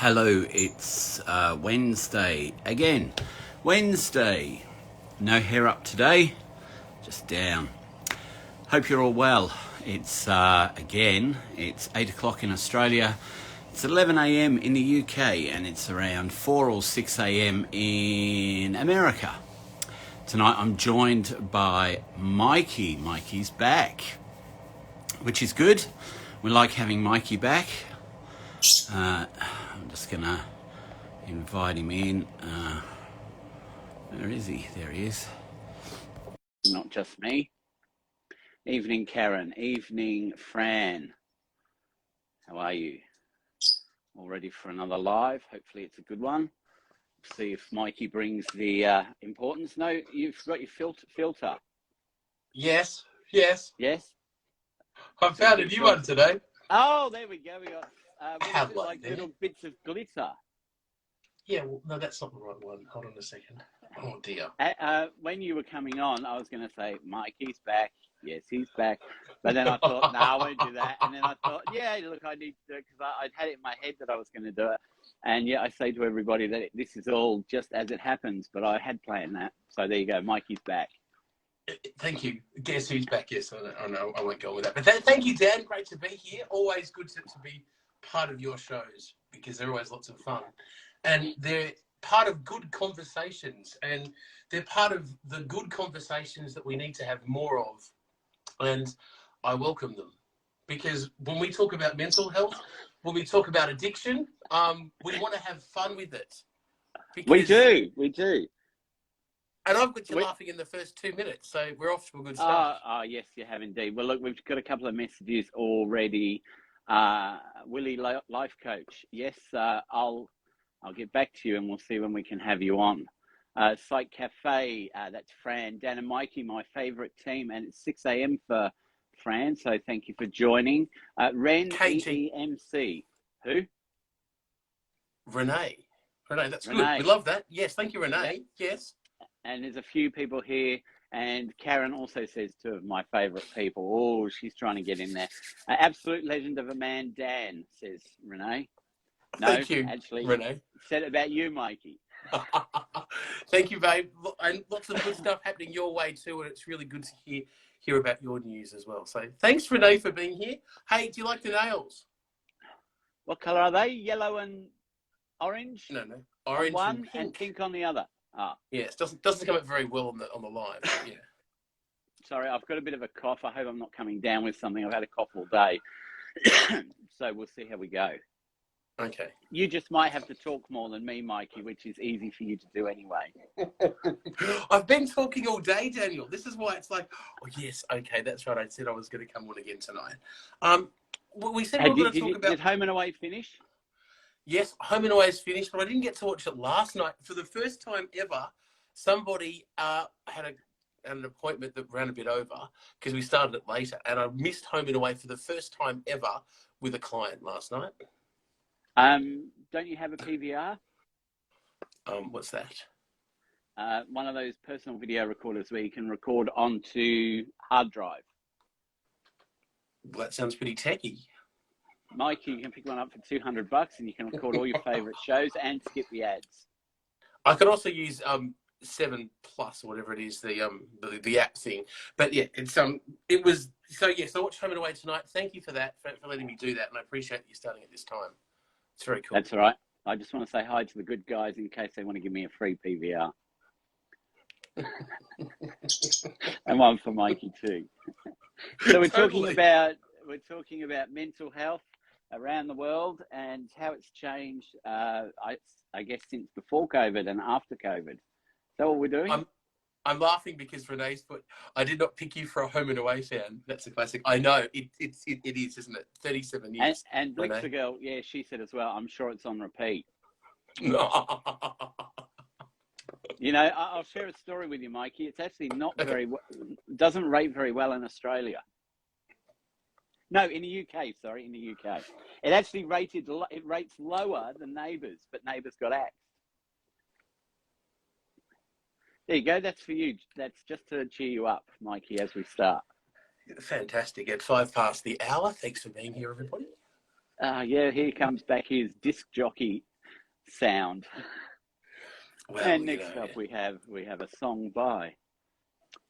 Hello, it's Wednesday again. Wednesday. No hair up today, just down. Hope you're all well. It's it's 8 o'clock in Australia. It's 11 a.m. in the UK, and it's around 4 or 6 a.m. in America. Tonight I'm joined by Mikey. Mikey's back, which is good. We like having Mikey back. I'm just going to invite him in. Where is he? There he is. Not just me. Evening, Karen. Evening, Fran. How are you? All ready for another live? Hopefully it's a good one. See if Mikey brings the importance. No, you've got your filter. Yes. Yes? I found a new one today. Oh, there we go. We got like there? little bits of glitter. Yeah, well, no, that's not the right one. Hold on a second. Oh, dear. When you were coming on, I was going to say, Mikey's back. Yes, he's back. But then I thought, no, I won't do that. And then I thought, yeah, look, I need to do it because I'd had it in my head that I was going to do it. And yeah, I say to everybody that this is all just as it happens, but I had planned that. So there you go. Mikey's back. Thank you. Guess who's back? Yes, I know. I won't go with that. But thank you, Dan. Great to be here. Always good to be part of your shows because they're always lots of fun. And they're part of good conversations. And they're part of the good conversations that we need to have more of. And I welcome them. Because when we talk about mental health, when we talk about addiction, we want to have fun with it. We do. And I've got you laughing in the first 2 minutes, so we're off to a good start. Oh, yes, you have indeed. Well, look, we've got a couple of messages already. Willie, life coach. Yes, I'll get back to you and we'll see when we can have you on. Psych Cafe, that's Fran, Dan and Mikey, my favourite team, and it's 6 a.m. for Fran, so thank you for joining. Ren, EEMC. Who? Renee, that's Renee. Good. We love that. Yes, thank you, Renee. Yeah. Yes. And there's a few people here, and Karen also says two of my favourite people. Oh, she's trying to get in there. Absolute legend of a man, Dan, says Renee. No, thank you, actually, Renee. Said it about you, Mikey. Thank you, babe. And lots of good stuff happening your way too, and it's really good to hear about your news as well. So thanks, Renee, for being here. Hey, do you like the nails? What colour are they? Yellow and orange? No. Orange on one and pink on the other. Ah. Yes, doesn't come out very well on the live. Yeah. Sorry, I've got a bit of a cough. I hope I'm not coming down with something. I've had a cough all day. So we'll see how we go. Okay. You just might have to talk more than me, Mikey, which is easy for you to do anyway. I've been talking all day, Daniel. This is why it's like, oh, yes, okay, that's right. I said I was going to come on again tonight. We said we were going to talk about... Did Home and Away finish? Yes, Home and Away is finished, but I didn't get to watch it last night. For the first time ever, somebody had an appointment that ran a bit over because we started it later, and I missed Home and Away for the first time ever with a client last night. Don't you have a PVR? What's that? One of those personal video recorders where you can record onto hard drive. Well, that sounds pretty techy. Mikey, you can pick one up for $200 and you can record all your favourite shows and skip the ads. I could also use 7 Plus or whatever it is, the app thing. But yeah, it was so yes. I watched Home and Away tonight. Thank you for that, for letting me do that, and I appreciate you starting at this time. It's very cool. That's all right. I just want to say hi to the good guys in case they want to give me a free PVR. And one for Mikey too. So we're talking about mental health around the world and how it's changed, I guess, since before COVID and after COVID. Is that what we're doing? I'm laughing because Renee's put, I did not pick you for a Home and Away fan. That's a classic. I know. It is, isn't it? 37 years. And Blixer Girl, yeah, she said as well, I'm sure it's on repeat. You know, I'll share a story with you, Mikey. It's actually not doesn't rate very well in Australia. No, in the UK, sorry, in the UK. It actually rates lower than Neighbours, but Neighbours got axed. There you go, that's for you. That's just to cheer you up, Mikey, as we start. Fantastic. At 5 past the hour. Thanks for being here, everybody. Yeah, here comes back his disc jockey sound. Well, And next up we have a song by.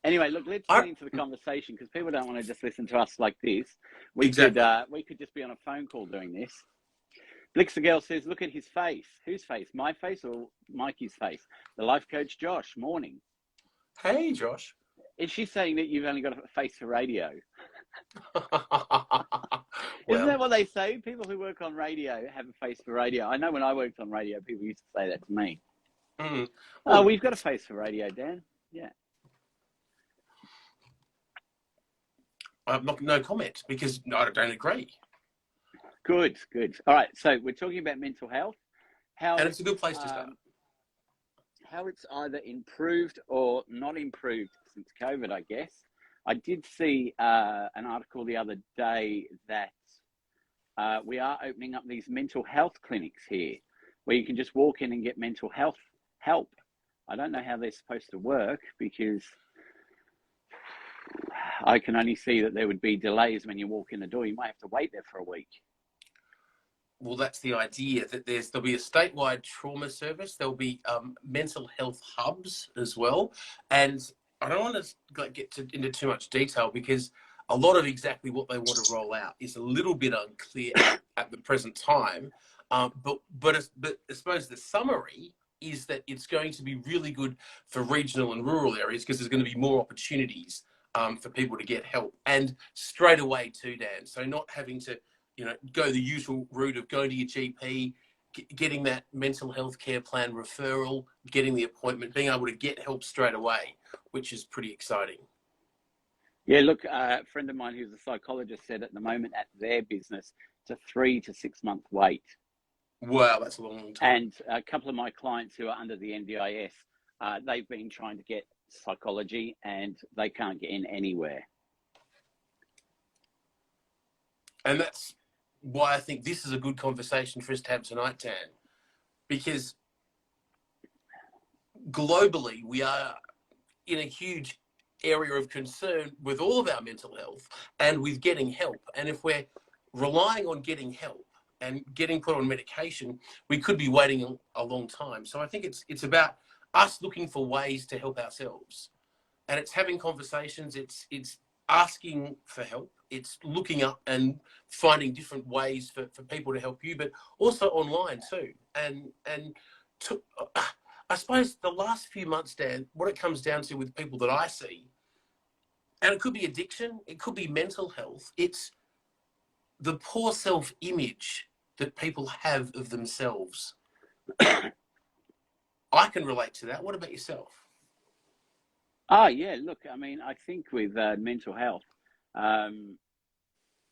Anyway, look, let's get into the conversation because people don't want to just listen to us like this. We could just be on a phone call doing this. Blixer Girl says, look at his face. Whose face? My face or Mikey's face? The life coach, Josh. Morning. Hey, Josh. Is she saying that you've only got a face for radio? Isn't that what they say? People who work on radio have a face for radio. I know when I worked on radio, people used to say that to me. Mm. Oh, we've got a face for radio, Dan. Yeah. No comment because I don't agree. Good. All right, so we're talking about mental health. And it's a good place to start. How it's either improved or not improved since COVID, I guess. I did see an article the other day that we are opening up these mental health clinics here where you can just walk in and get mental health help. I don't know how they're supposed to work because I can only see that there would be delays when you walk in the door. You might have to wait there for a week. Well, that's the idea, that there'll be a statewide trauma service. There'll be mental health hubs as well. And I don't want to get into too much detail because a lot of exactly what they want to roll out is a little bit unclear at the present time. But I suppose the summary is that it's going to be really good for regional and rural areas because there's going to be more opportunities for people to get help. And straight away too, Dan. So not having to go the usual route of going to your GP, getting that mental health care plan referral, getting the appointment, being able to get help straight away, which is pretty exciting. Yeah, look, a friend of mine who's a psychologist said at the moment at their business, it's a 3 to 6 month wait. Wow, that's a long time. And a couple of my clients who are under the NDIS, they've been trying to get psychology and they can't get in anywhere. And that's why I think this is a good conversation for us to have tonight, Dan, because globally we are in a huge area of concern with all of our mental health and with getting help. And if we're relying on getting help and getting put on medication, we could be waiting a long time. So I think it's about us looking for ways to help ourselves. And it's having conversations, it's asking for help, it's looking up and finding different ways for people to help you, but also online too. And I suppose the last few months, Dan, what it comes down to with people that I see, and it could be addiction, it could be mental health, it's the poor self-image that people have of themselves. I can relate to that. What about yourself? Oh, yeah, look, I mean, I think with mental health,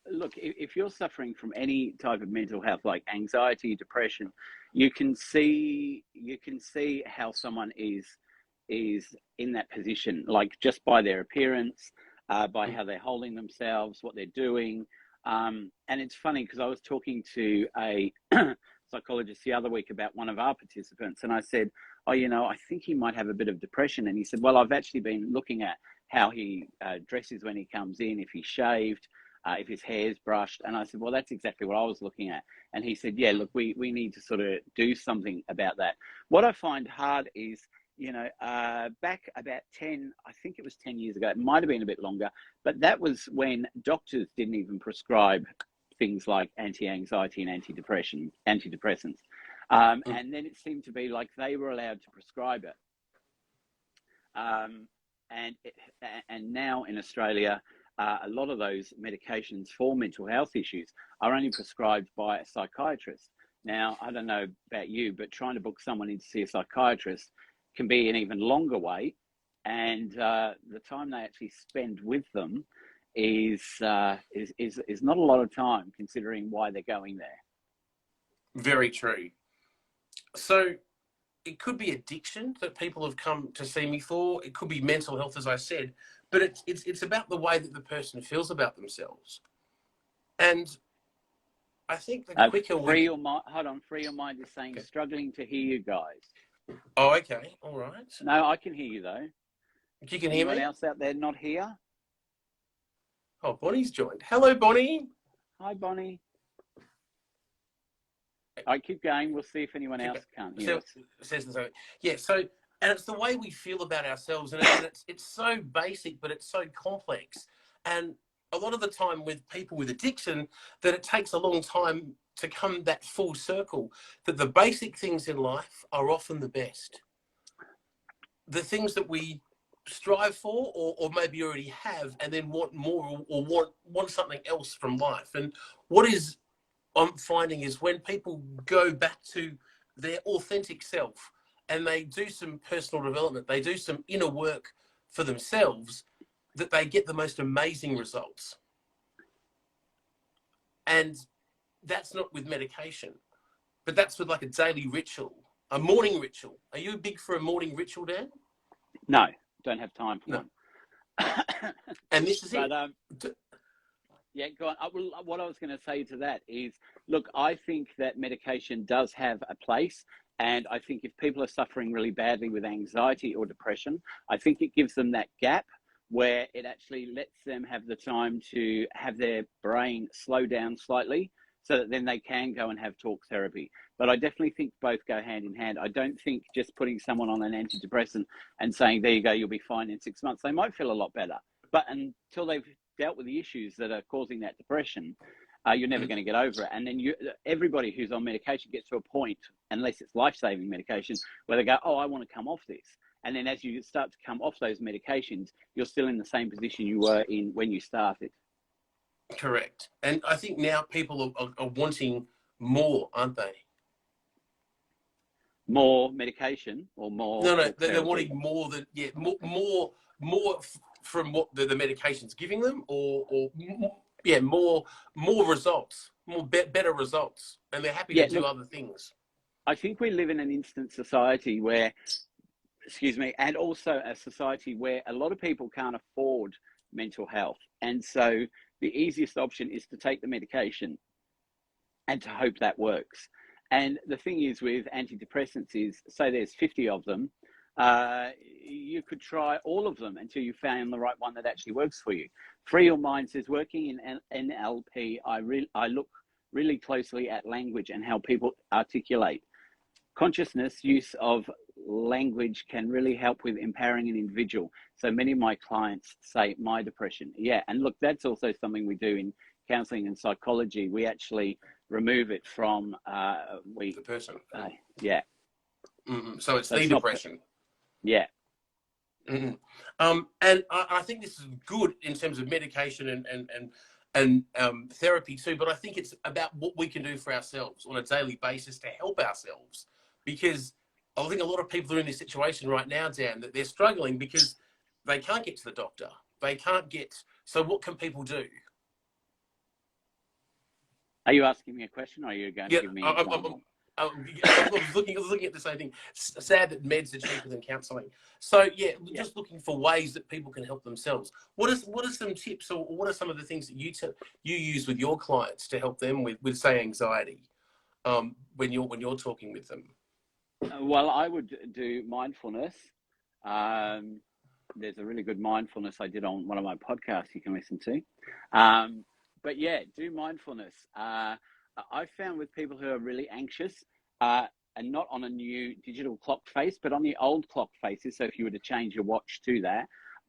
look, if you're suffering from any type of mental health, like anxiety, depression, you can see how someone is in that position, like just by their appearance, by how they're holding themselves, what they're doing. And it's funny because I was talking to a psychologist the other week about one of our participants, and I said, oh, I think he might have a bit of depression. And he said, well, I've actually been looking at how he dresses when he comes in, if he's shaved, if his hair's brushed. And I said, well, that's exactly what I was looking at. And he said, yeah, look, we need to sort of do something about that. What I find hard is, back about 10, I think it was 10 years ago, it might have been a bit longer, but that was when doctors didn't even prescribe things like anti-anxiety and antidepressants. And then it seemed to be like they were allowed to prescribe it. And now in Australia, a lot of those medications for mental health issues are only prescribed by a psychiatrist. Now, I don't know about you, but trying to book someone in to see a psychiatrist can be an even longer wait. And the time they actually spend with them is not a lot of time considering why they're going there. Very true. So it could be addiction that people have come to see me for. It could be mental health, as I said, but it's about the way that the person feels about themselves. And I think the quicker Free Your Mind is saying, okay, struggling to hear you guys. Oh, okay. All right. No, I can hear you though. You can hear me? Anyone else out there not here? Oh, Bonnie's joined. Hello, Bonnie. Hi, Bonnie. I keep going. We'll see if anyone Keep else it. can't hear us. Says the same. Yeah. So, and it's the way we feel about ourselves, and it's so basic, but it's so complex. And a lot of the time with people with addiction, that it takes a long time to come that full circle. That the basic things in life are often the best. The things that we strive for, or maybe already have, and then want more, or want something else from life. And what is I'm finding is when people go back to their authentic self and they do some personal development, they do some inner work for themselves, that they get the most amazing results. And that's not with medication, but that's with like a daily ritual, a morning ritual. Are you big for a morning ritual, Dan? No, don't have time for No. one. And this is But, it. yeah, go on. What I was going to say to that is, look, I think that medication does have a place. And I think if people are suffering really badly with anxiety or depression, I think it gives them that gap where it actually lets them have the time to have their brain slow down slightly so that then they can go and have talk therapy. But I definitely think both go hand in hand. I don't think just putting someone on an antidepressant and saying, there you go, you'll be fine in 6 months, they might feel a lot better. But until they've dealt with the issues that are causing that depression, you're never going to get over it. And then everybody who's on medication gets to a point, unless it's life-saving medication, where they go, oh, I want to come off this. And then as you start to come off those medications, you're still in the same position you were in when you started. Correct. And I think now people are wanting more, aren't they? More medication or more? No, they're wanting more than, more from what the medication's giving them, or more results, better results, and they're happy to do other things. I think we live in an instant society where, and also a society where a lot of people can't afford mental health. And so the easiest option is to take the medication and to hope that works. And the thing is with antidepressants is, say there's 50 of them, you could try all of them until you found the right one that actually works for you. Free Your Mind says, working in NLP, I look really closely at language and how people articulate. Consciousness use of language can really help with empowering an individual. So many of my clients say my depression. Yeah, and look, that's also something we do in counseling and psychology. We actually remove it from the person. Yeah. Mm-hmm. So it's the depression. Yeah. Mm-hmm. And I think this is good in terms of medication and therapy too. But I think it's about what we can do for ourselves on a daily basis to help ourselves, because I think a lot of people are in this situation right now, Dan, that they're struggling because they can't get to the doctor. They can't get. So what can people do? Are you asking me a question, or are you going to give me an example? I was looking at the same thing. Sad that meds are cheaper than counselling. So just looking for ways that people can help themselves. What are some tips, or what are some of the things that you use with your clients to help them with say anxiety, when you're talking with them? Well, I would do mindfulness. There's a really good mindfulness I did on one of my podcasts you can listen to. But yeah, do mindfulness. I found with people who are really anxious, and not on a new digital clock face, but on the old clock faces. So if you were to change your watch to that,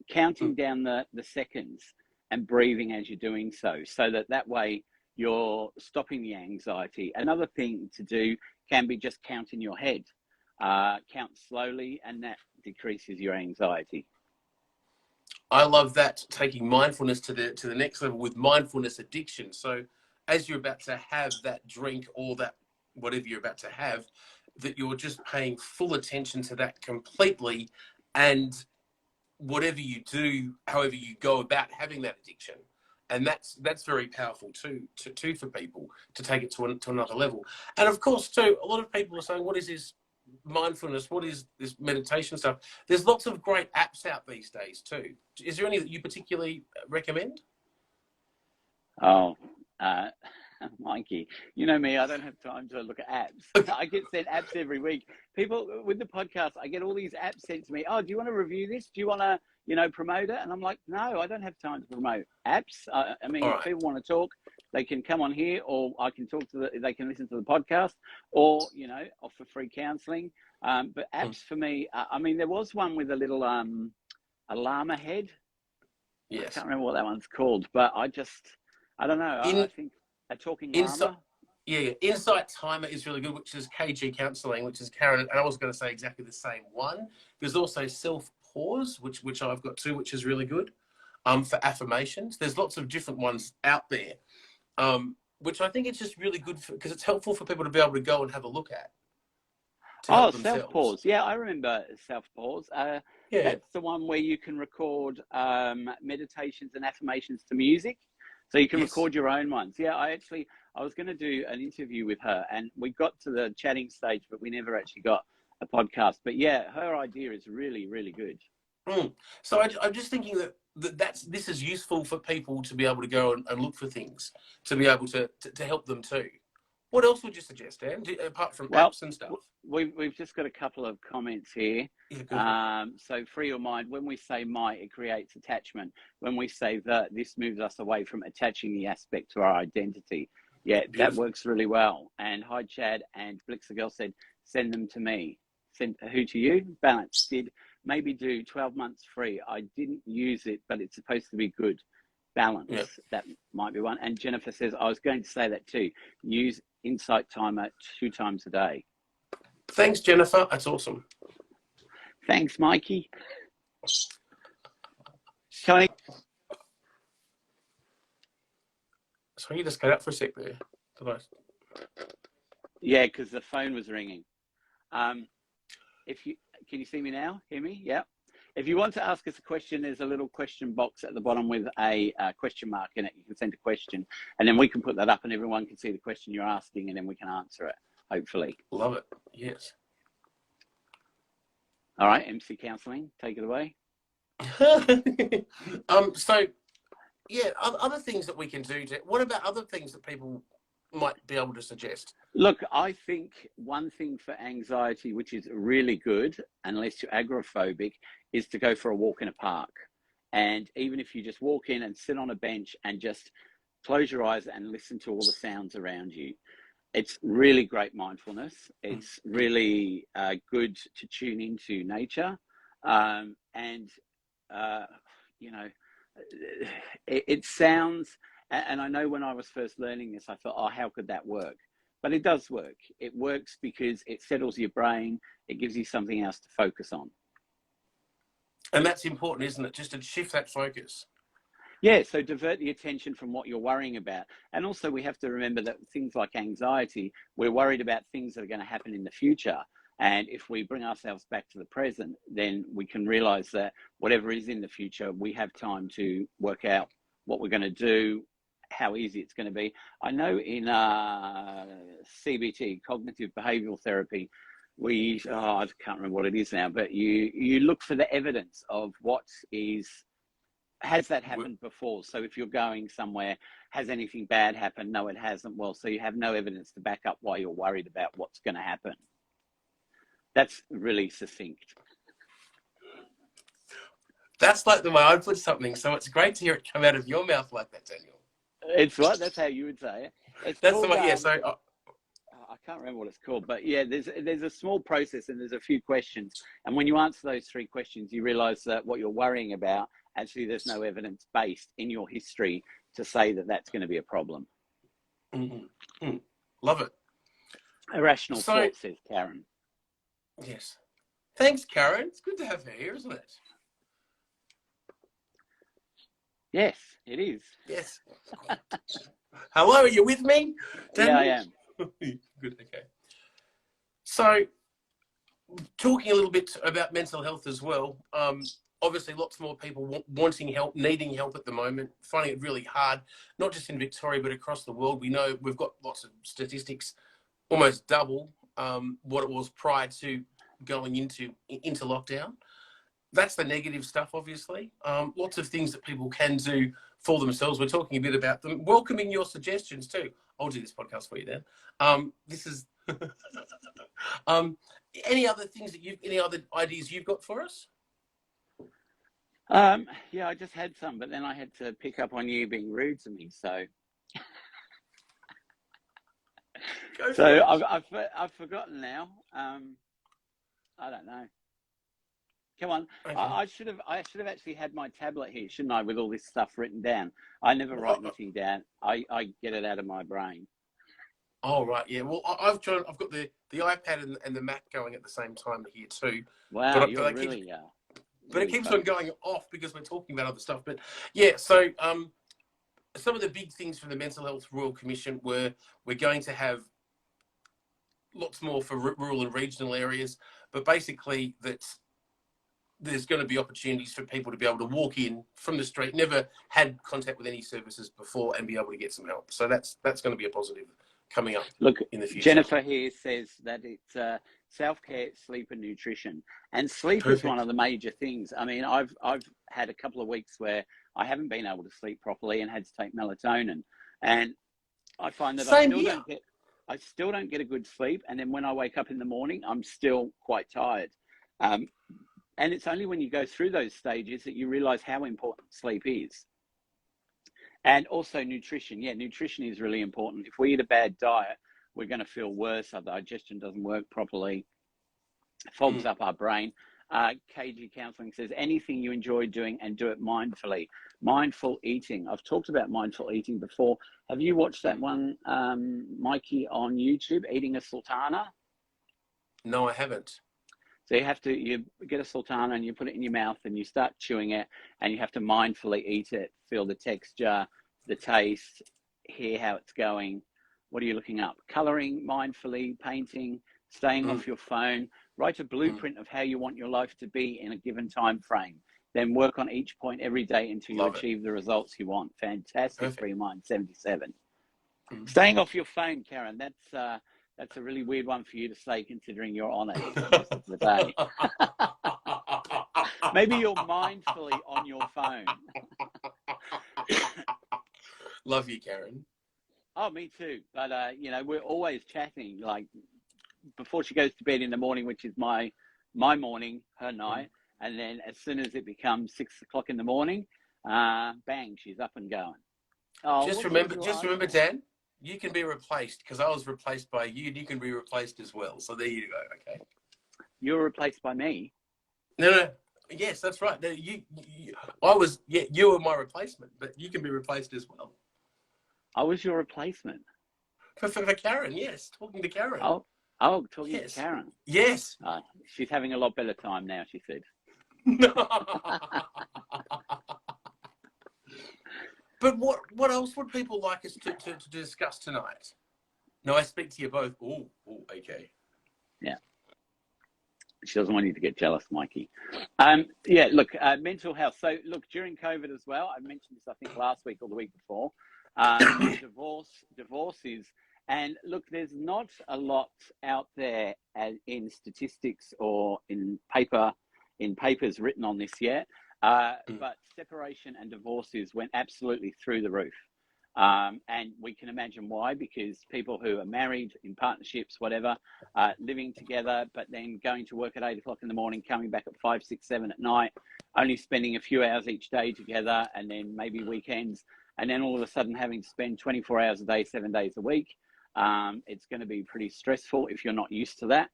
counting down the seconds and breathing as you're doing so that way you're stopping the anxiety. Another thing to do can be just count in your head. Count slowly, and that decreases your anxiety. I love that, taking mindfulness to the next level with mindfulness addiction. So as you're about to have that drink or that whatever you're about to have, that you're just paying full attention to that completely, and whatever you do, however you go about having that addiction. And that's very powerful too for people to take it to another level. And of course too, a lot of people are saying, what is this mindfulness? What is this meditation stuff? There's lots of great apps out these days too. Is there any that you particularly recommend? Oh, Mikey, you know me, I don't have time to look at apps. I get sent apps every week. People with the podcast, I get all these apps sent to me. Oh, do you want to review this? Do you want to, promote it? And I'm like, no, I don't have time to promote apps. I mean, if people want to talk, They can come on here, or I can talk to they can listen to the podcast, or, you know, offer free counselling. But apps for me, I mean, there was one with a little a llama head. Yes. I can't remember what that one's called, but I don't know. I think a talking llama. Yeah, Insight Timer is really good, which is KG Counselling, which is Karen, and I was going to say exactly the same one. There's also Self Pause, which I've got too, which is really good for affirmations. There's lots of different ones out there, which I think it's just really good because it's helpful for people to be able to go and have a look at. Oh, Self Pause. Yeah, I remember Self Pause. Yeah. That's the one where you can record meditations and affirmations to music. So you can record your own ones. Yeah, I was going to do an interview with her, and we got to the chatting stage, but we never actually got a podcast. But yeah, her idea is really, really good. So I'm just thinking that this is useful for people to be able to go and look for things, to be able to help them too. What else would you suggest, Dan, apart from apps and stuff? We've just got a couple of comments here. Yeah, so free your mind. When we say my, it creates attachment. When we say this moves us away from attaching the aspect to our identity. Yeah, that works really well. And hi, Chad, and Blixer Girl said, send them to me. Send who to you? Balance. Did maybe do 12 months free. I didn't use it, but it's supposed to be good. Balance. Yeah. That might be one. And Jennifer says, I was going to say that too. Use Insight Timer 2 times a day. Thanks, Jennifer. That's awesome. Thanks, Mikey. Sorry, you just cut out for a sec there. Yeah, because the phone was ringing. Can you see me now? Hear me? Yeah. If you want to ask us a question, there's a little question box at the bottom with a question mark in it. You can send a question, and then we can put that up, and everyone can see the question you're asking, and then we can answer it, hopefully. Love it. Yes. All right, MC Counselling, take it away. So, yeah, other things that we can do. What about other things that people might be able to suggest? Look, I think one thing for anxiety, which is really good, unless you're agoraphobic, is to go for a walk in a park. And even if you just walk in and sit on a bench and just close your eyes and listen to all the sounds around you, it's really great mindfulness. It's really good to tune into nature. You know, it sounds, and I know when I was first learning this, I thought, oh, how could that work? But it does work. It works because it settles your brain. It gives you something else to focus on. And that's important, isn't it? Just to shift that focus. Yeah, so divert the attention from what you're worrying about. And also we have to remember that things like anxiety, we're worried about things that are going to happen in the future. And if we bring ourselves back to the present, then we can realize that whatever is in the future, we have time to work out what we're going to do, how easy it's going to be. I know in CBT, cognitive behavioral therapy, I can't remember what it is now, but you look for the evidence of has that happened before? So if you're going somewhere, has anything bad happened? No, it hasn't. Well, so you have no evidence to back up why you're worried about what's going to happen. That's really succinct. That's like the way I'd put something. So it's great to hear it come out of your mouth like that, Daniel. It's what? That's how you would say it. That's called, the way, yeah. So I can't remember what it's called, but yeah, there's a small process and there's a few questions. And when you answer those 3 questions, you realize that what you're worrying about, actually there's no evidence based in your history to say that that's going to be a problem. Love it. Irrational thought, says Karen. Yes. Thanks, Karen. It's good to have her here, isn't it? Yes, it is. Yes. Hello, are you with me? Yeah, I am. Good, okay. So, talking a little bit about mental health as well, obviously lots more people wanting help, needing help at the moment, finding it really hard, not just in Victoria, but across the world. We know we've got lots of statistics, almost double what it was prior to going into lockdown. That's the negative stuff, obviously. Lots of things that people can do for themselves. We're talking a bit about them. Welcoming your suggestions too. I'll do this podcast for you, Dan. This is any other things that any other ideas you've got for us? Yeah, I just had some, but then I had to pick up on you being rude to me. So Go So for it. I've forgotten now. I don't know. Come on, Okay. I should have actually had my tablet here, shouldn't I, with all this stuff written down? I never write anything down. I get it out of my brain. Oh right, yeah. Well, I've got the iPad and the Mac going at the same time here too. Wow, But you're I keep, really but it really keeps on focused. going off because we're talking about other stuff. But yeah, so some of the big things from the Mental Health Royal Commission were we're going to have lots more for rural and regional areas, but basically that there's going to be opportunities for people to be able to walk in from the street, never had contact with any services before, and be able to get some help. So that's going to be a positive coming up Look, in the future. Jennifer here says that it's self-care, sleep, and nutrition. And sleep is one of the major things. I mean, I've had a couple of weeks where I haven't been able to sleep properly and had to take melatonin, and I find that I still don't get a good sleep. And then when I wake up in the morning, I'm still quite tired. And it's only when you go through those stages that you realize how important sleep is. And also nutrition. Yeah, nutrition is really important. If we eat a bad diet, we're going to feel worse. Our digestion doesn't work properly, fogs up our brain. KG Counseling says, anything you enjoy doing and do it mindfully. Mindful eating. I've talked about mindful eating before. Have you watched that one, Mikey, on YouTube, Eating a Sultana? No, I haven't. So you get a sultana and you put it in your mouth and you start chewing it, and you have to mindfully eat it, feel the texture, the taste, hear how it's going. What are you looking up? Coloring mindfully, painting, staying off your phone. Write a blueprint of how you want your life to be in a given time frame. Then work on each point every day until you achieve the results you want. Fantastic for your mind. 77. Staying off your phone, Karen. That's a really weird one for you to say, considering you're on it most of the day. Maybe you're mindfully on your phone. Love you, Karen. Oh, me too. But, we're always chatting, like before she goes to bed in the morning, which is my morning, her night. And then as soon as it becomes 6 o'clock in the morning, bang, she's up and going. Oh, just remember, Dan, you can be replaced because I was replaced by you, and you can be replaced as well. So there you go. Okay. You're replaced by me. No. Yes, that's right. No, you were my replacement, but you can be replaced as well. I was your replacement. For Karen, yes. Talking to Karen. Talking to Karen. Yes. She's having a lot better time now, she said. But what else would people like us to discuss tonight? No, I speak to you both. Oh, okay. Yeah. She doesn't want you to get jealous, Mikey. Mental health. So, look, during COVID as well, I mentioned this, I think, last week or the week before. Divorces. And look, there's not a lot out there in statistics or in papers written on this yet. But separation and divorces went absolutely through the roof. And we can imagine why, because people who are married in partnerships, whatever, living together, but then going to work at 8 o'clock in the morning, coming back at 5, 6, 7 at night, only spending a few hours each day together, and then maybe weekends, and then all of a sudden having to spend 24 hours a day, 7 days a week. It's going to be pretty stressful if you're not used to that.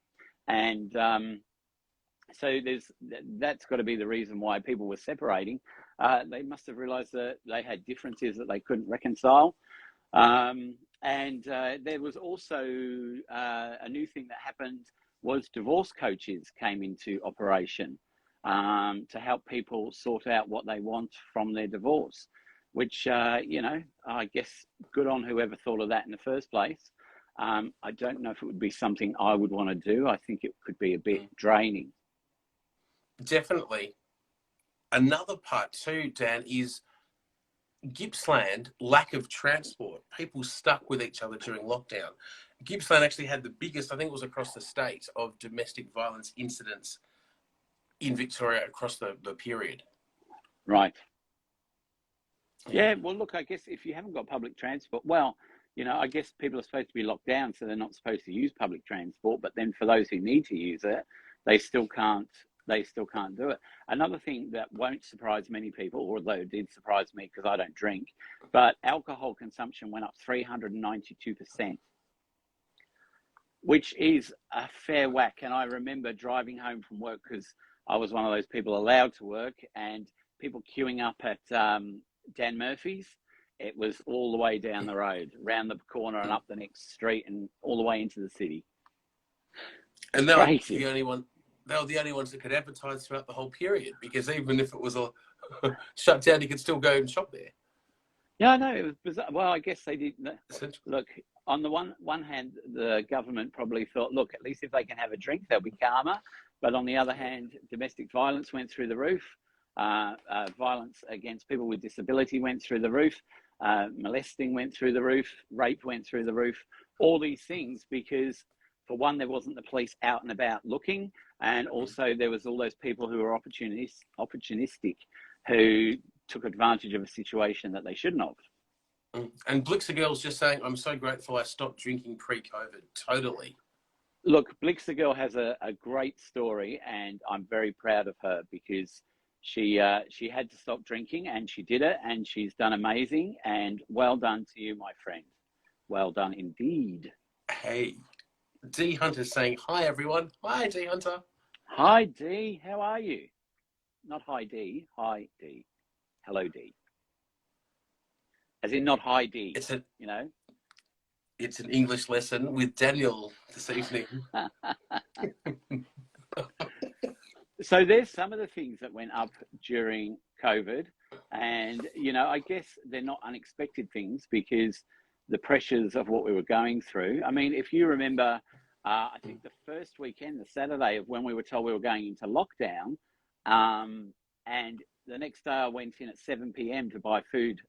And so that's got to be the reason why people were separating. They must have realized that they had differences that they couldn't reconcile. And there was also a new thing that happened was divorce coaches came into operation to help people sort out what they want from their divorce, which, I guess good on whoever thought of that in the first place. I don't know if it would be something I would want to do. I think it could be a bit draining. Definitely. Another part too, Dan, is Gippsland, lack of transport. People stuck with each other during lockdown. Gippsland actually had the biggest, I think it was across the state, of domestic violence incidents in Victoria across the period. Right. Yeah, well, look, I guess if you haven't got public transport, I guess people are supposed to be locked down, so they're not supposed to use public transport. But then for those who need to use it, they still can't do it. Another thing that won't surprise many people, although it did surprise me because I don't drink, but alcohol consumption went up 392%. which is a fair whack. And I remember driving home from work because I was one of those people allowed to work, and people queuing up at Dan Murphy's. It was all the way down the road, round the corner and up the next street and all the way into the city. And they were Crazy. the only one. They were the only ones that could advertise throughout the whole period, because even if it was a shut down, you could still go and shop there. Yeah, I know, it was bizarre. Well, I guess they did. Look, on the one hand, the government probably thought, look, at least if they can have a drink, they'll be calmer. But on the other hand, domestic violence went through the roof. Violence against people with disability went through the roof. Molesting went through the roof. Rape went through the roof. All these things because, for one, there wasn't the police out and about looking, and also there was all those people who were opportunistic, who took advantage of a situation that they shouldn't have. And Blixer Girl's just saying, I'm so grateful I stopped drinking pre-COVID. Totally. Look, Blixer Girl has a great story, and I'm very proud of her because she had to stop drinking, and she did it, and she's done amazing. And well done to you, my friend. Well done indeed. Hey, D Hunter's saying, hi, everyone. Hi, D Hunter. Hi, D. How are you? Not hi, D. Hi, D. Hello, D. As in not hi, D. It's a, you know? It's an English lesson with Daniel this evening. So there's some of the things that went up during COVID, and, you know, I guess they're not unexpected things because the pressures of what we were going through. I mean, if you remember, I think the first weekend, the Saturday of when we were told we were going into lockdown, and the next day I went in at 7 p.m. to buy food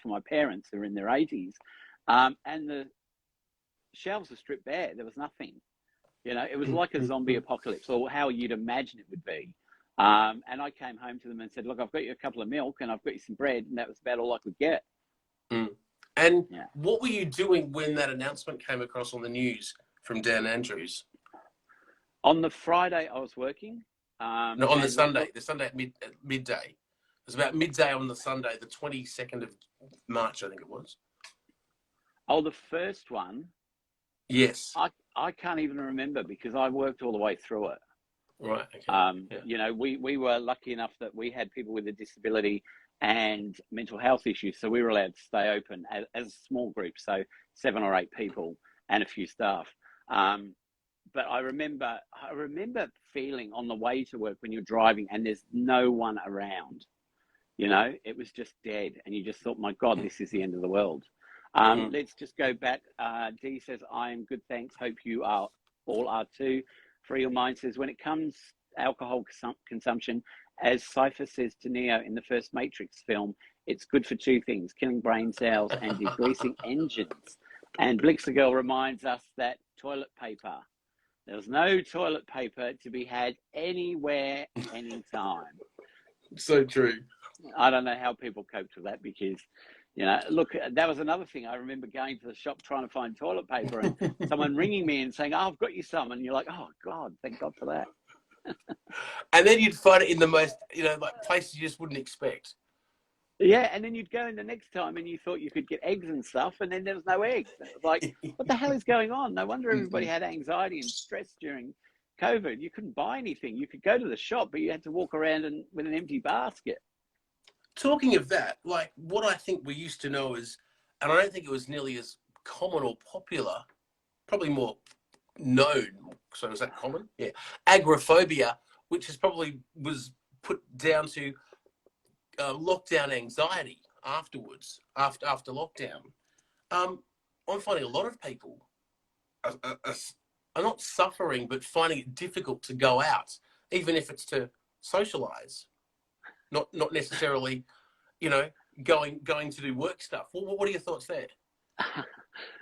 for my parents who are in their 80s, and the shelves were stripped bare. There was nothing. You know, it was like a zombie apocalypse, or how you'd imagine it would be. And I came home to them and said, look, I've got you a couple of milk and I've got you some bread, and that was about all I could get. And what were you doing when that announcement came across on the news from Dan Andrews? On the Friday, I was working. No, on the Sunday at midday. It was about midday on the Sunday, the 22nd of March, I think it was. Oh, the first one? Yes. I can't even remember because I worked all the way through it. Right. Okay. You know, we were lucky enough that we had people with a disability and mental health issues, so we were allowed to stay open as a small group, so 7 or 8 people and a few staff. But I remember feeling on the way to work when you're driving and there's no one around. You know, it was just dead, and you just thought, my God, this is the end of the world. Let's just go back. Dee says, I am good, thanks. Hope you all are too. Free Your Mind says, when it comes alcohol consumption, as Cypher says to Neo in the first Matrix film, it's good for 2 things, killing brain cells and degreasing engines. And Blixer Girl reminds us that toilet paper, there's no toilet paper to be had anywhere, anytime. So true. I don't know how people coped with that because, you know, look, that was another thing. I remember going to the shop trying to find toilet paper and someone ringing me and saying, oh, I've got you some. And you're like, oh, God, thank God for that. And then you'd find it in the most, you know, like places you just wouldn't expect. Yeah, and then you'd go in the next time and you thought you could get eggs and stuff, and then there was no eggs. It was like, what the hell is going on? No wonder everybody had anxiety and stress during COVID. You couldn't buy anything. You could go to the shop, but you had to walk around with an empty basket. Talking of that, like what I think we used to know is, and I don't think it was nearly as common or popular, probably more known. So is that common? Yeah. Agrophobia, which is probably was put down to lockdown anxiety afterwards, after lockdown. I'm finding a lot of people are not suffering, but finding it difficult to go out, even if it's to socialize. Not necessarily, you know, going to do work stuff. What are your thoughts there?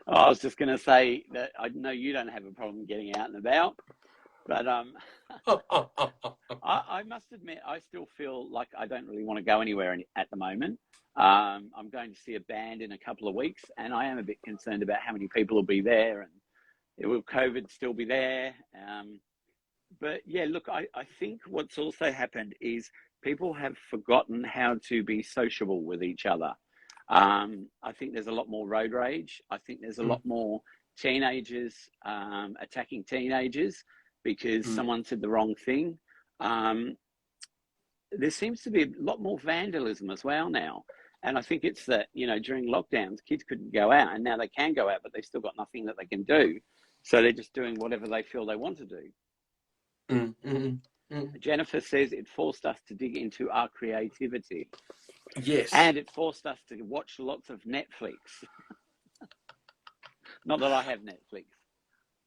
I was just going to say that I know you don't have a problem getting out and about, but I must admit I still feel like I don't really want to go anywhere at the moment. I'm going to see a band in a couple of weeks, and I am a bit concerned about how many people will be there, and will COVID still be there? But yeah, look, I think what's also happened is people have forgotten how to be sociable with each other. I think there's a lot more road rage. I think there's a lot more teenagers attacking teenagers because someone said the wrong thing. There seems to be a lot more vandalism as well now. And I think it's that, you know, during lockdowns, kids couldn't go out, and now they can go out, but they've still got nothing that they can do. So they're just doing whatever they feel they want to do. Jennifer says it forced us to dig into our creativity. Yes. And it forced us to watch lots of Netflix. Not that I have Netflix.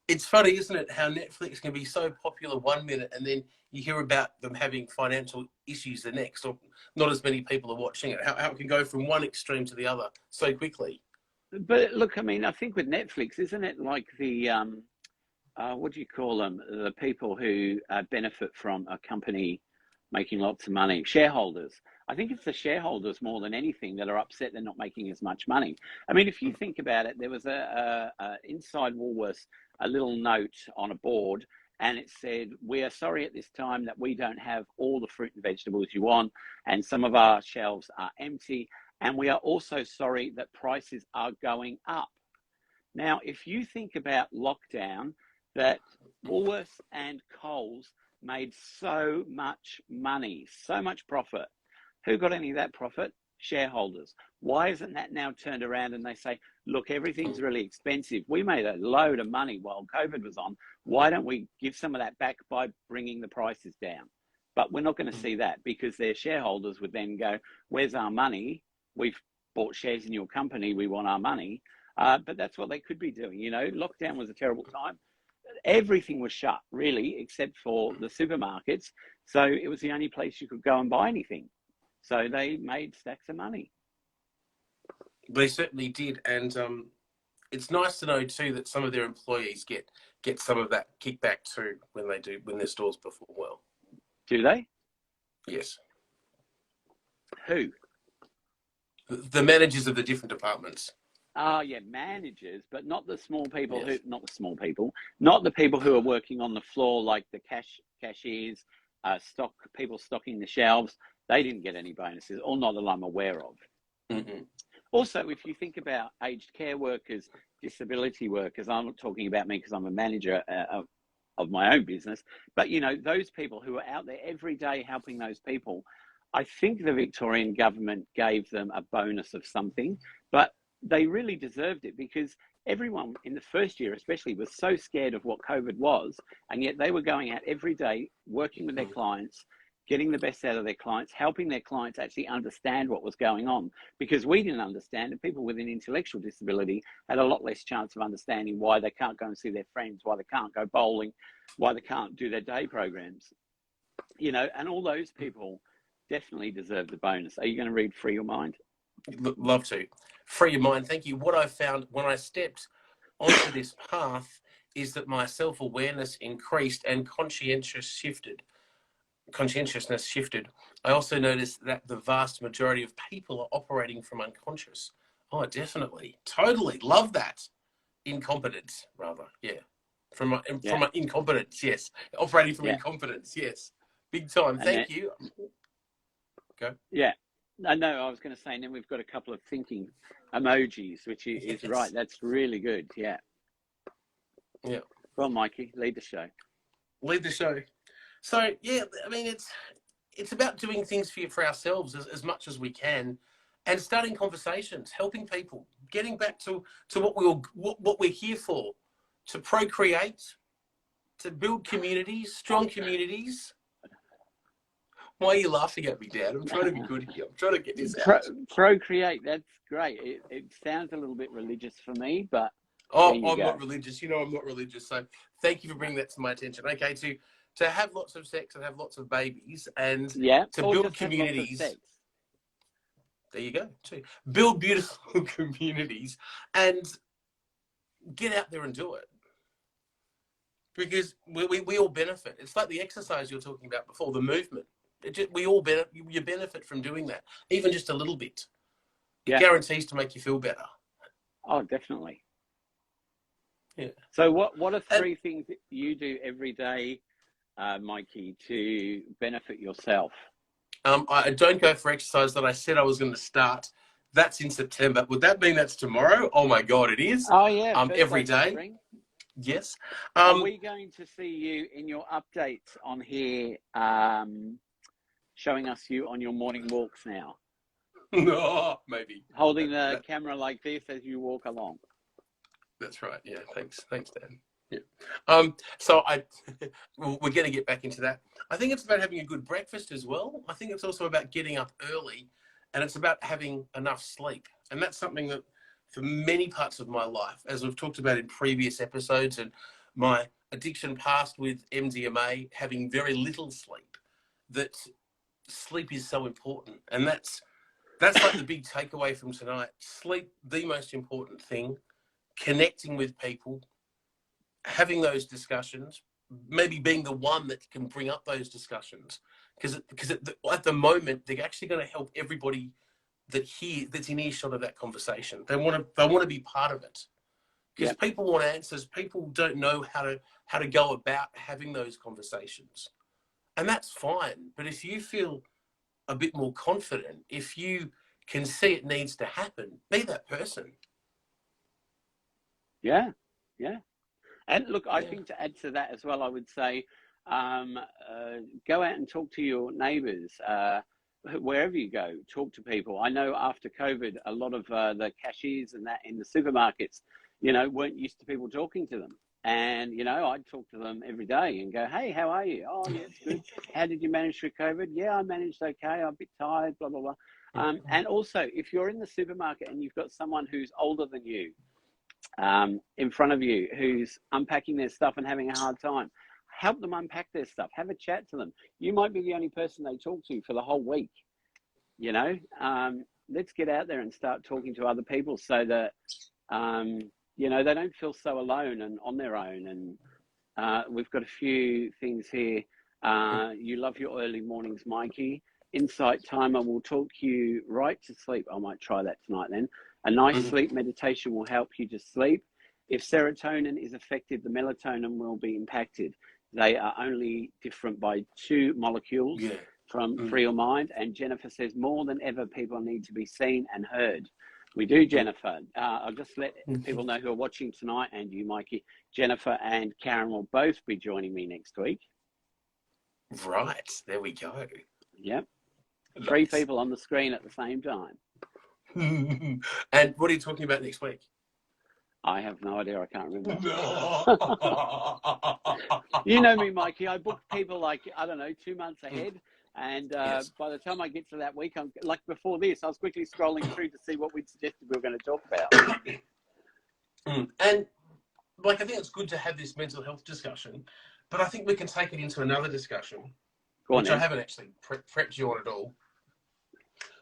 It's funny, isn't it, how Netflix can be so popular 1 minute and then you hear about them having financial issues the next, or not as many people are watching it. How it can go from one extreme to the other so quickly. But look, I mean, I think with Netflix, isn't it like the, what do you call them? The people who benefit from a company making lots of money, shareholders. I think it's the shareholders more than anything that are upset they're not making as much money. I mean, if you think about it, there was a inside Woolworths, a little note on a board, and it said, "We are sorry at this time that we don't have all the fruit and vegetables you want, and some of our shelves are empty, and we are also sorry that prices are going up." Now, if you think about lockdown, that Woolworths and Coles made so much money, so much profit. Who got any of that profit? Shareholders. Why isn't that now turned around and they say, look, everything's really expensive. We made a load of money while COVID was on. Why don't we give some of that back by bringing the prices down? But we're not going to see that, because their shareholders would then go, where's our money? We've bought shares in your company. We want our money. But that's what they could be doing. You know, lockdown was a terrible time. Everything was shut, really, except for the supermarkets. So it was the only place you could go and buy anything. So they made stacks of money. They certainly did. And it's nice to know, too, that some of their employees get some of that kickback, too, when their stores perform well. Do they? Yes. Who? The managers of the different departments. Oh, yeah, managers, but not the small people Yes. not the people who are working on the floor, like the cashiers, people stocking the shelves. They didn't get any bonuses, or not that I'm aware of. Mm-hmm. Also, if you think about aged care workers, disability workers, I'm not talking about me because I'm a manager of my own business, but, you know, those people who are out there every day helping those people, I think the Victorian government gave them a bonus of something, but they really deserved it, because everyone in the first year especially was so scared of what COVID was, and yet they were going out every day, working with their clients, getting the best out of their clients, helping their clients actually understand what was going on, because we didn't understand, and people with an intellectual disability had a lot less chance of understanding why they can't go and see their friends, why they can't go bowling, why they can't do their day programs, you know, and all those people definitely deserve the bonus. Are you going to read Free Your Mind? Love to. Free your mind. Thank you. What I found when I stepped onto this path is that my self-awareness increased and conscientiousness shifted. I also noticed that the vast majority of people are operating from unconscious. Oh, definitely. Totally. Love that. Incompetence, rather. Yeah. From incompetence, yes. Operating from incompetence, yes. Big time. Thank you. Go. Yeah. No, I was going to say, and then we've got a couple of thinking emojis, which is right. That's really good. Yeah. Yeah. Well, Mikey, lead the show. Lead the show. So, yeah, I mean, it's about doing things for ourselves as much as we can, and starting conversations, helping people, getting back to what we're here for, to procreate, to build communities, strong communities. Why are you laughing at me, Dad? I'm trying to be good here. I'm trying to get this out. Procreate, that's great. It sounds a little bit religious for me, but I'm not religious. You know I'm not religious, so thank you for bringing that to my attention. Okay, to have lots of sex and have lots of babies, and to build communities. There you go, too. Build beautiful communities and get out there and do it. Because we all benefit. It's like the exercise you were talking about before, the movement. We all benefit from doing that, even just a little bit. It guarantees to make you feel better. Oh, definitely. Yeah. So what are three things that you do every day, Mikey, to benefit yourself? I don't go for exercise that I said I was going to start That's in September. Would that mean that's tomorrow? Oh my God, it is. Oh yeah, first Every day of day. spring. Yes. Are we going to see you in your updates on here, showing us you on your morning walks now? No, maybe. Holding the camera like this as you walk along. That's right. Yeah. Thanks, Dan. Yeah. So we're going to get back into that. I think it's about having a good breakfast as well. I think it's also about getting up early, and it's about having enough sleep. And that's something that, for many parts of my life, as we've talked about in previous episodes, and my addiction past with MDMA, having very little sleep, that sleep is so important. And that's like the big takeaway from tonight. Sleep, the most important thing. Connecting with people, having those discussions, maybe being the one that can bring up those discussions, because at the moment they're actually going to help everybody that's in earshot of that conversation. They want to be part of it, because people want answers. People don't know how to go about having those conversations, and that's fine. But if you feel a bit more confident, if you can see it needs to happen, be that person. Yeah. And look, I think to add to that as well, I would say, go out and talk to your neighbours, wherever you go. Talk to people. I know after COVID, a lot of the cashiers and that in the supermarkets, weren't used to people talking to them. And, I'd talk to them every day and go, hey, how are you? Oh, yeah, it's good. How did you manage through COVID? Yeah, I managed okay. I'm a bit tired, blah, blah, blah. And also, if you're in the supermarket and you've got someone who's older than you, in front of you, who's unpacking their stuff and having a hard time, help them unpack their stuff. Have a chat to them. You might be the only person they talk to for the whole week. Let's get out there and start talking to other people so that they don't feel so alone and on their own. And we've got a few things here. You love your early mornings, Mikey. Insight timer will talk you right to sleep. I might try that tonight then. A nice sleep meditation will help you to sleep. If serotonin is affected, the melatonin will be impacted. They are only different by 2 molecules from Free Your Mind. And Jennifer says, more than ever, people need to be seen and heard. We do, Jennifer. I'll just let people know who are watching tonight, and you, Mikey. Jennifer and Karen will both be joining me next week. Right. There we go. Yep. 3 people on the screen at the same time. And what are you talking about next week? I have no idea. I can't remember. You know me, Mikey. I book people 2 months ahead. And by the time I get to that week, I'm like before this, I was quickly scrolling through to see what we'd suggested we were going to talk about. And I think it's good to have this mental health discussion, but I think we can take it into another discussion, which I haven't actually prepped you on at all,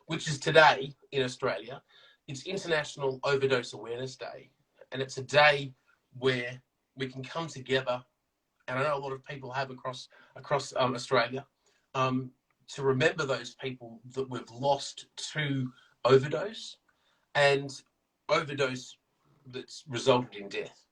which is today in Australia. It's International Overdose Awareness Day. And it's a day where we can come together, and I know a lot of people have across Australia, to remember those people that we've lost to overdose, and overdose that's resulted in death.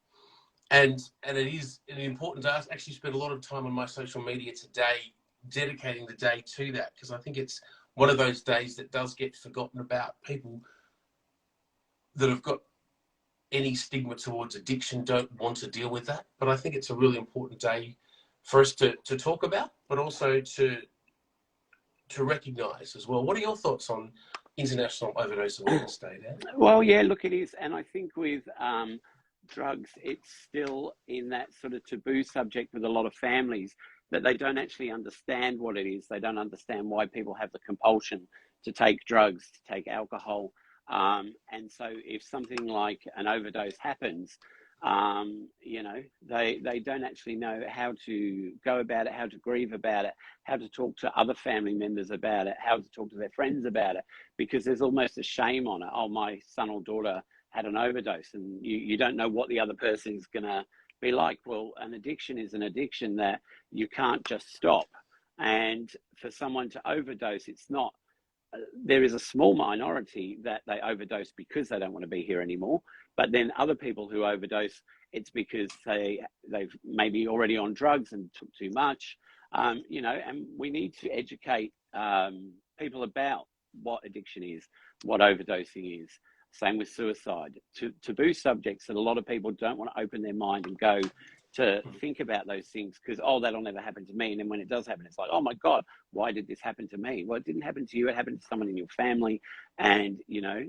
And it is important to us. Actually spent a lot of time on my social media today dedicating the day to that, because I think it's one of those days that does get forgotten about. People that have got any stigma towards addiction don't want to deal with that. But I think it's a really important day for us to talk about, but also to recognise as well. What are your thoughts on International Overdose Awareness Day, Dan? Well, yeah, look, it is. And I think with drugs, it's still in that sort of taboo subject with a lot of families, that they don't actually understand what it is. They don't understand why people have the compulsion to take drugs, to take alcohol. And so if something like an overdose happens, they don't actually know how to go about it, how to grieve about it, how to talk to other family members about it, how to talk to their friends about it, because there's almost a shame on it. Oh, my son or daughter had an overdose, and you don't know what the other person is going to be like. Well, an addiction is an addiction that you can't just stop. And for someone to overdose, it's not, there is a small minority that they overdose because they don't want to be here anymore. But then other people who overdose, it's because they've maybe already on drugs and took too much, and we need to educate people about what addiction is, what overdosing is. Same with suicide. Taboo subjects that a lot of people don't want to open their mind and go to think about those things because, oh, that'll never happen to me. And then when it does happen, it's like, oh my God, why did this happen to me? Well, it didn't happen to you. It happened to someone in your family. And, you know,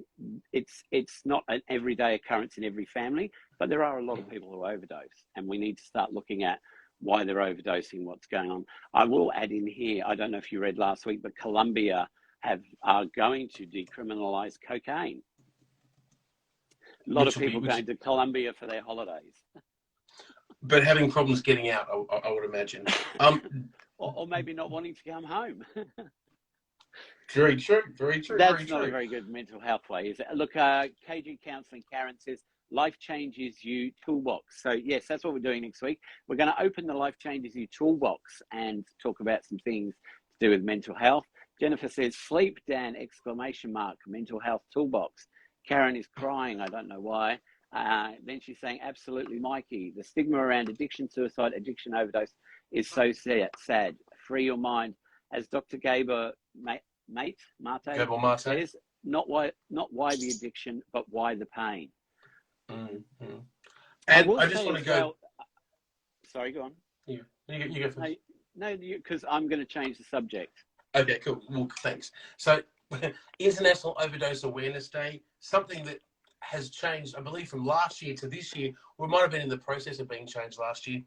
it's not an everyday occurrence in every family, but there are a lot of people who overdose, and we need to start looking at why they're overdosing, what's going on. I will add in here, I don't know if you read last week, but Colombia are going to decriminalize cocaine. A lot of people going to Colombia for their holidays. But having problems getting out, I would imagine. Or maybe not wanting to come home. Very true, very true. That's not a very good mental health way, is it? Look, KG Counselling Karen says, Life Changes You Toolbox. So, yes, that's what we're doing next week. We're going to open the Life Changes You Toolbox and talk about some things to do with mental health. Jennifer says, sleep, Dan, ! Mental health toolbox. Karen is crying. I don't know why. Then she's saying, absolutely, Mikey. The stigma around addiction, suicide, addiction, overdose is so sad. Free your mind. As Dr. Gabor Mate says, not why the addiction, but why the pain. Mm-hmm. And I just want to go... Sorry, go on. You go first. No, because I'm going to change the subject. Okay, cool. Well, thanks. So, International Overdose Awareness Day, something that has changed, I believe, from last year to this year, or it might have been in the process of being changed last year,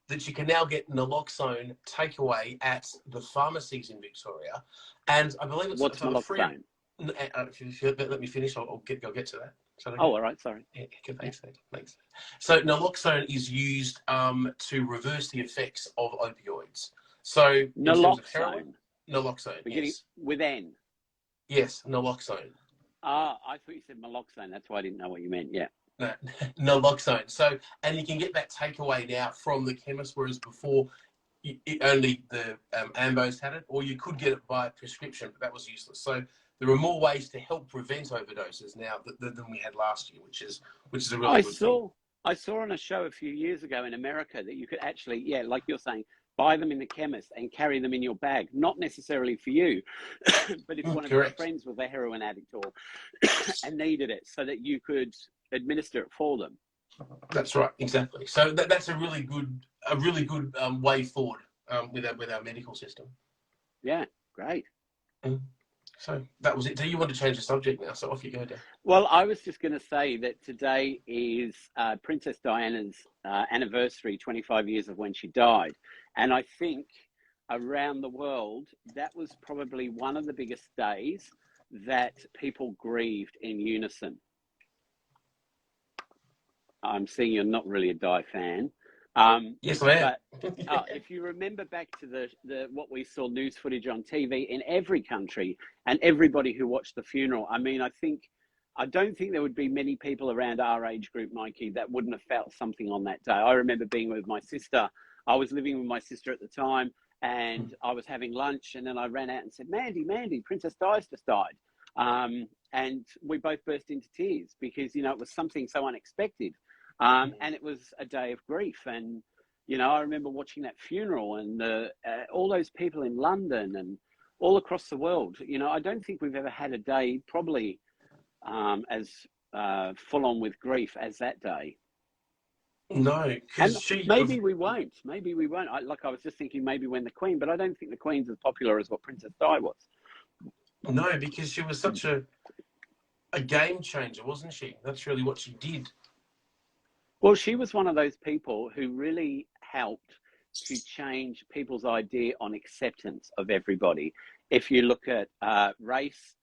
that you can now get naloxone takeaway at the pharmacies in Victoria. And I believe it's... What's naloxone? If you let me finish, I'll get to that. All right, sorry. Yeah, thanks. So naloxone is used to reverse the effects of opioids. So naloxone. Naloxone. Yes. With N. Yes, naloxone. I thought you said naloxone. That's why I didn't know what you meant. Yeah. No, naloxone. So, and you can get that takeaway now from the chemist, whereas before only the AMBOs had it, or you could get it by prescription, but that was useless. So there are more ways to help prevent overdoses now than we had last year, which is a really good thing. I saw on a show a few years ago in America that you could actually, like you're saying, buy them in the chemist and carry them in your bag. Not necessarily for you, but if one of your friends was a heroin addict or and needed it, so that you could administer it for them. That's right, exactly. So that's a really good way forward with our medical system. Yeah, great. So that was it. Do you want to change the subject now? So off you go, Dan. Well, I was just going to say that today is Princess Diana's anniversary, 25 years of when she died. And I think around the world, that was probably one of the biggest days that people grieved in unison. I'm seeing you're not really a Di fan. Yes, I am. But if you remember back to the what we saw news footage on TV in every country and everybody who watched the funeral, I mean, I don't think there would be many people around our age group, Mikey, that wouldn't have felt something on that day. I remember being with my sister. I was living with my sister at the time, and I was having lunch, and then I ran out and said, Mandy, Princess Di's just died. And we both burst into tears because, it was something so unexpected. And it was a day of grief. And, I remember watching that funeral and all those people in London and all across the world. I don't think we've ever had a day probably as full on with grief as that day. No, because maybe we won't. I was just thinking maybe when the Queen, but I don't think the Queen's as popular as what Princess Di was. No, because she was such a game changer, wasn't she? That's really what she did. Well, she was one of those people who really helped to change people's idea on acceptance of everybody. If you look at race,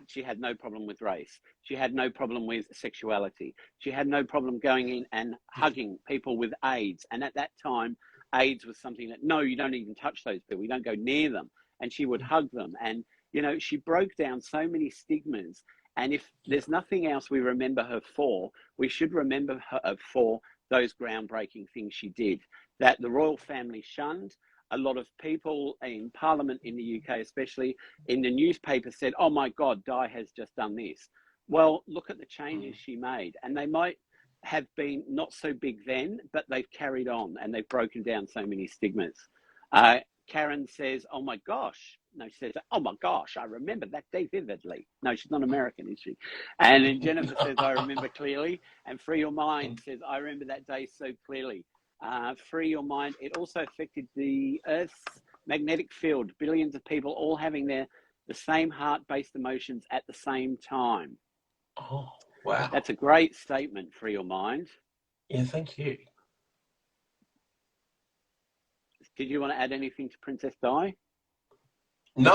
she had no problem with race. She had no problem with sexuality. She had no problem going in and hugging people with AIDS. And at that time, AIDS was something that, no, you don't even touch those people. You don't go near them. And she would hug them. And, she broke down so many stigmas. And if there's nothing else we remember her for, we should remember her for those groundbreaking things she did, that the royal family shunned. A lot of people in Parliament in the UK, especially in the newspaper, said, oh my God, Di has just done this. Well, look at the changes she made. And they might have been not so big then, but they've carried on and they've broken down so many stigmas. Karen says, oh my gosh. No, she says, oh my gosh, I remember that day vividly. No, she's not American, is she? And then Jennifer says, I remember clearly. And Free Your Mind says, I remember that day so clearly. Free Your Mind, it also affected the Earth's magnetic field, billions of people all having the same heart-based emotions at the same time. Oh, wow. That's a great statement, Free Your Mind. Yeah, thank you. Did you want to add anything to Princess Di? No.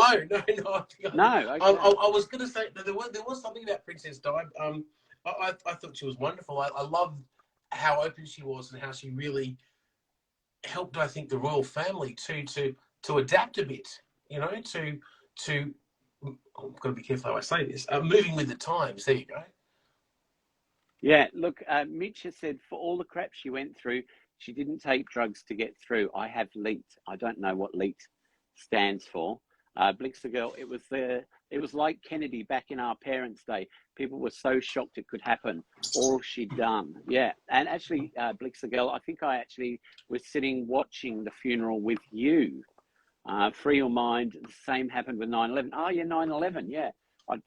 No, okay. I was going to say there was something about Princess Di. I thought she was wonderful. I loved how open she was and how she really helped, I think, the royal family to adapt a bit. You know, to I've got to be careful how I say this. Moving with the times. There you go. Yeah, look, Mitch has said for all the crap she went through, she didn't take drugs to get through. I have leaked. I don't know what leaked stands for. Blixer Girl, it was like Kennedy back in our parents' day. People were so shocked it could happen. All she'd done. Yeah. And actually, Blixer Girl, I think I actually was sitting watching the funeral with you. Free Your Mind, the same happened with 9/11. Oh, yeah, 9/11, yeah.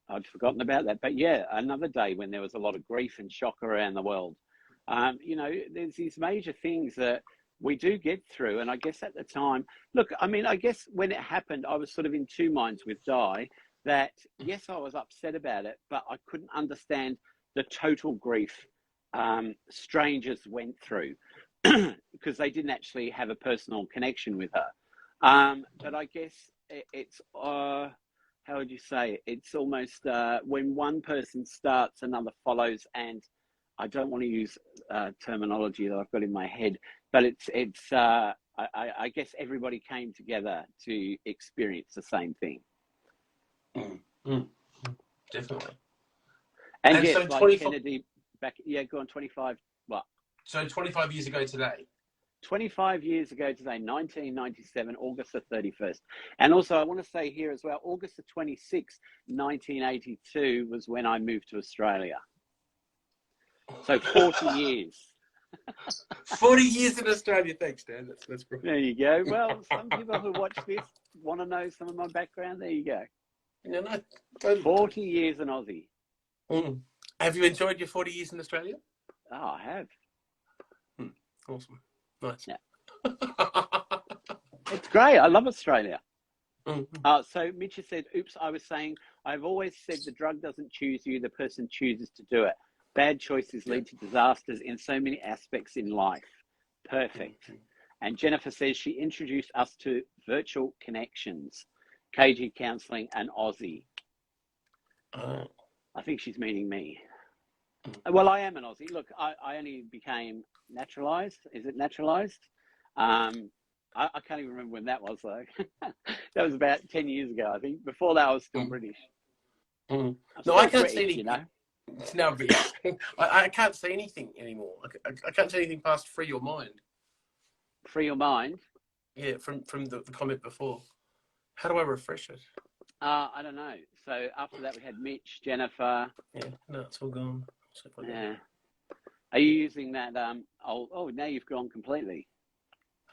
I'd forgotten about that. But yeah, another day when there was a lot of grief and shock around the world. You know, there's these major things that we do get through. And I guess at the time, look, I mean, I guess when it happened, I was sort of in two minds with Di that, yes, I was upset about it, but I couldn't understand the total grief strangers went through because they didn't actually have a personal connection with her. But I guess it's, how would you say it? It's almost when one person starts, another follows. And I don't want to use terminology that I've got in my head, but I guess everybody came together to experience the same thing. Definitely. And yes, so like 25 Kennedy back, yeah, go on, 25, what? So 25 years ago today. 25 years ago today, 1997, August the 31st. And also I want to say here as well, August the 26th, 1982 was when I moved to Australia. So 40 years. 40 years in Australia. Thanks, Dan. That's great. There you go. Well, some people who watch this want to know some of my background. There you go. No, totally. 40 years in Aussie. Have you enjoyed your 40 years in Australia? Oh, I have. Awesome. Nice. Yeah. It's great. I love Australia. So Mitch said, oops, I was saying, I've always said the drug doesn't choose you, the person chooses to do it. Bad choices lead to disasters in so many aspects in life. Perfect. And Jennifer says she introduced us to virtual connections, KG counselling and Aussie. I think she's meaning me. Well, I am an Aussie. Look, I only became naturalized. Is it naturalized? I can't even remember when that was, though. That was about 10 years ago, I think. Before that, I was still British. No, I can't see anything. You know? No, I can't see anything anymore. I can't see anything past Free Your Mind. Free Your Mind? Yeah, from the comment before. How do I refresh it? I don't know. So after that, we had Mitch, Jennifer. Yeah, no, it's all gone. Yeah. Are you using that? Oh, now you've gone completely.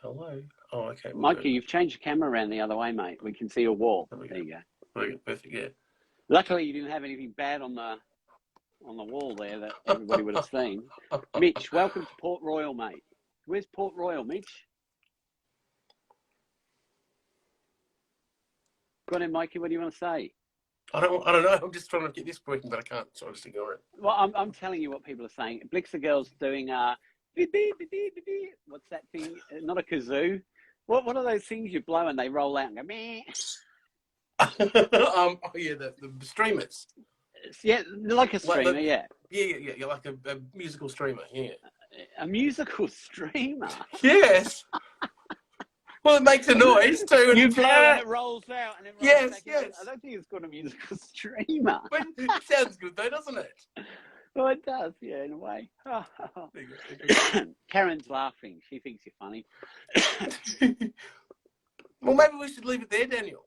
Hello. Oh, okay. Mikey, you've changed your camera around the other way, mate. We can see your wall. There you go. Okay, perfect. Yeah. Luckily, you didn't have anything bad on the wall there that everybody would have seen. Mitch, welcome to Port Royal, mate. Where's Port Royal, Mitch? Go on in, Mikey. What do you want to say? I don't know. I'm just trying to get this working, but I can't. So I'll just ignore it. Well, I'm telling you what people are saying. Blixer Girl's doing what's that thing? Not a kazoo. What are those things you blow and they roll out and go meh? Oh yeah, the streamers. Yeah, like a streamer. Yeah, like a musical streamer. Yeah, a musical streamer. Yes. Well, it makes a noise too. And you blow and it rolls out, and it rolls back yes. out. I don't think it's called a musical streamer. But it sounds good though, doesn't it? Well, it does, yeah, in a way. Karen's laughing. She thinks you're funny. Well, maybe we should leave it there, Daniel.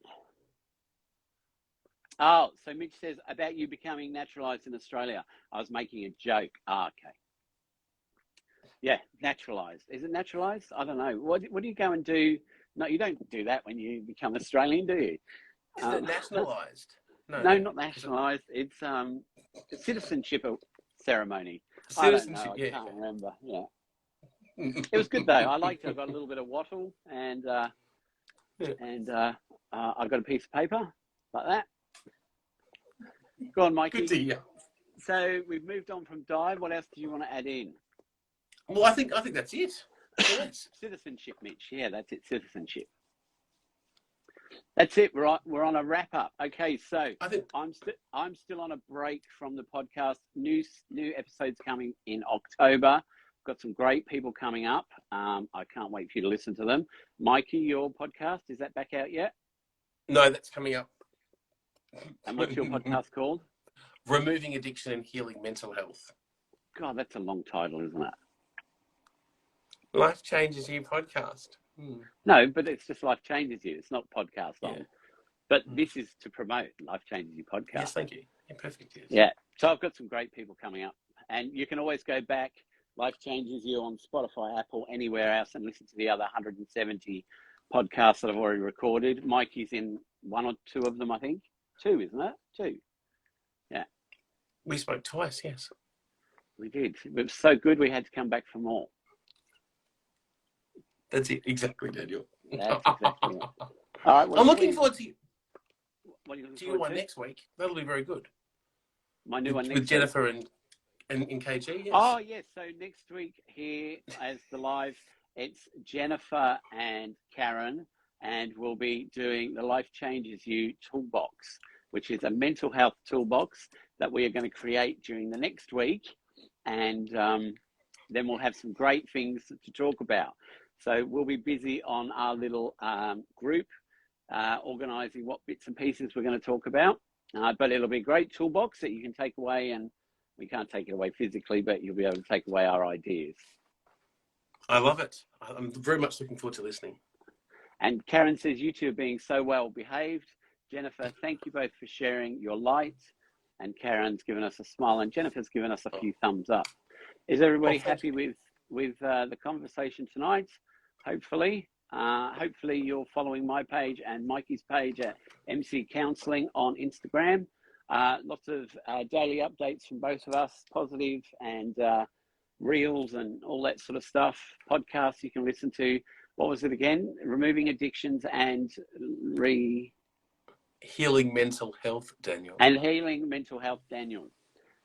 Oh, so Mitch says, about you becoming naturalized in Australia. I was making a joke. Okay. Yeah, naturalized. Is it naturalized? I don't know. What do you go and do No, you don't do that when you become Australian, do you? Isn't it nationalised? No, not nationalised. It's a citizenship ceremony. Citizenship, I don't know. I yeah. can't remember. Yeah. It was good though. I liked it. I got a little bit of wattle, and I got a piece of paper like that. Go on, Mikey. Good to hear. So we've moved on from dive. What else do you want to add in? Well, I think that's it. Yes. Citizenship, Mitch. Yeah, that's it. Citizenship. That's it. We're on a wrap up. Okay, so I'm still on a break from the podcast. New episodes coming in October. Got some great people coming up. I can't wait for you to listen to them. Mikey, your podcast, is that back out yet? No, that's coming up. And what's your podcast called? Removing Addiction and Healing Mental Health. God, that's a long title, isn't it? Life Changes You podcast. No, but it's just Life Changes You. It's not podcast on. Yeah. But this is to promote Life Changes You podcast. Yes, thank you. Yeah, perfect. Yes. Yeah. So I've got some great people coming up. And you can always go back, Life Changes You on Spotify, Apple, anywhere else, and listen to the other 170 podcasts that I've already recorded. Mikey's in one or two of them, I think. Two, isn't it? Two. Yeah. We spoke twice, yes. We did. It was so good we had to come back for more. That's it. Exactly, Daniel. That's exactly it. All right. Well, I'm looking forward to what are you looking your forward one to? next week. That'll be very good. My new one next with Jennifer week. and KG. Yes. Oh, yes. So next week here as the live, it's Jennifer and Karen, and we'll be doing the Life Changes You toolbox, which is a mental health toolbox that we are going to create during the next week. And then we'll have some great things to talk about. So we'll be busy on our little group, organising what bits and pieces we're going to talk about. But it'll be a great toolbox that you can take away, and we can't take it away physically, but you'll be able to take away our ideas. I love it. I'm very much looking forward to listening. And Karen says, you two are being so well behaved. Jennifer, thank you both for sharing your light. And Karen's given us a smile, and Jennifer's given us a few thumbs up. Is everybody happy with the conversation tonight? Hopefully. Hopefully you're following my page and Mikey's page at MC Counselling on Instagram. Lots of daily updates from both of us, positive and reels and all that sort of stuff. Podcasts you can listen to. What was it again? Removing Addictions and Healing Mental Health, Daniel. And Healing Mental Health, Daniel.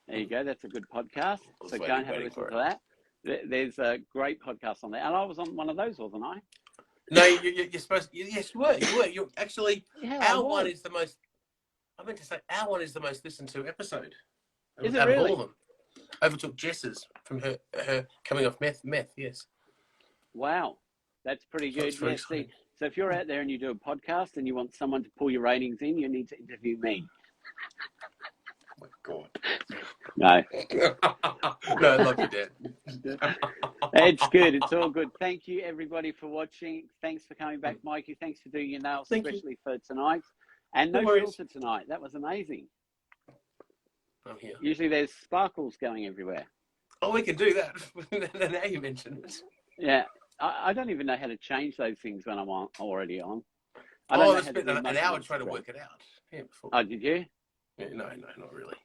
There you go. That's a good podcast. So go and have a listen to that. There's a great podcast on there. And I was on one of those, wasn't I? No, you're supposed to. Yes, you were. You're actually, our one is the most, I meant to say, our one is the most listened to episode. Is it really? All of them. Overtook Jess's from her coming off meth, yes. Wow. That's pretty good. So, see, so if you're out there and you do a podcast and you want someone to pull your ratings in, you need to interview me. Oh my God. No. No, I love you, Dad. It's good. It's all good. Thank you, everybody, for watching. Thanks for coming back, Mikey. Thanks for doing your nails, especially for tonight. And no filter tonight. That was amazing. I'm here. Usually there's sparkles going everywhere. Oh, we can do that. Now you mentioned it. Yeah. I don't even know how to change those things when I'm already on. I spent an hour trying to work it out. Yeah, before. Oh, did you? Yeah, no, not really.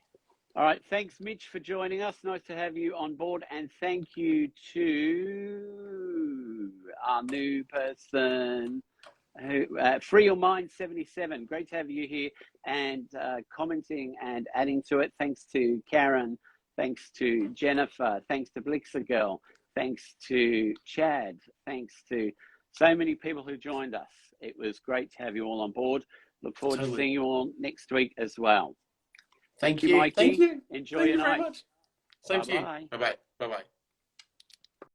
All right. Thanks, Mitch, for joining us. Nice to have you on board. And thank you to our new person, who Free Your Mind 77. Great to have you here and commenting and adding to it. Thanks to Karen. Thanks to Jennifer. Thanks to Blixer Girl. Thanks to Chad. Thanks to so many people who joined us. It was great to have you all on board. Look forward to seeing you all next week as well. Thank you, Mikey. Thank you. Enjoy your night. Very much. Same to you. Bye-bye. Bye-bye. Bye-bye.